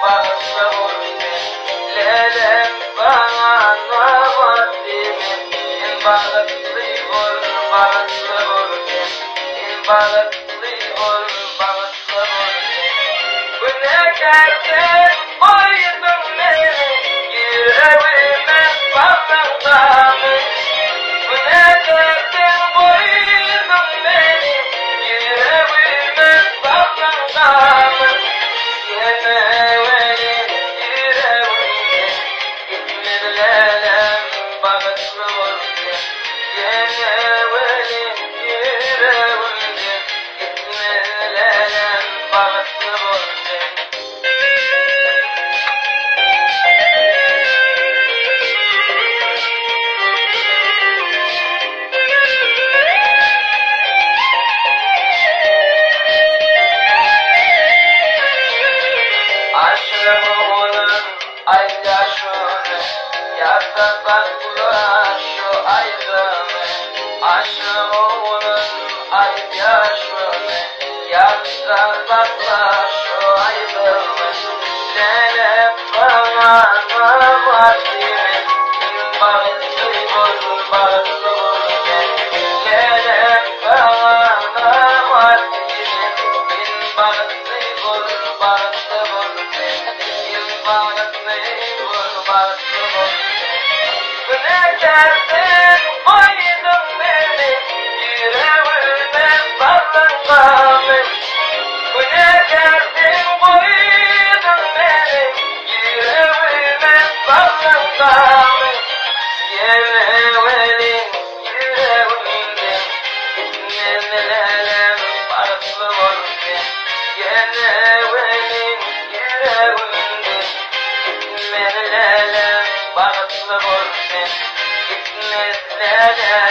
bağışlı vur lelem bana namazimin bağışlı vur bu ne gerçek koydun beni yüreğime bağlandım. Bu ne derdin koydun beni yüreğime bağlandım. Yine benim yüreğimde gitmelelem bağışlı vur. Yine benim yüreğimde gitmelelem bağışlı vur. Aşığımın ay yaşını yardan bakla şu aydını. Aşığımın ay yaşını yardan bakla şu aydını. Lelem bana namazimin bağışlı vur lelem bana namazimin bağışlı vur bu ne derdin koydun beni yüreğime bağlandım. Bu ne derdin koydun beni yüreğime bağlandım. Yine benim yüreğimde gitmelelem bağışlı vur. Yine benim yüreğimde gitmelelem bağışlı vur. Gitmelelem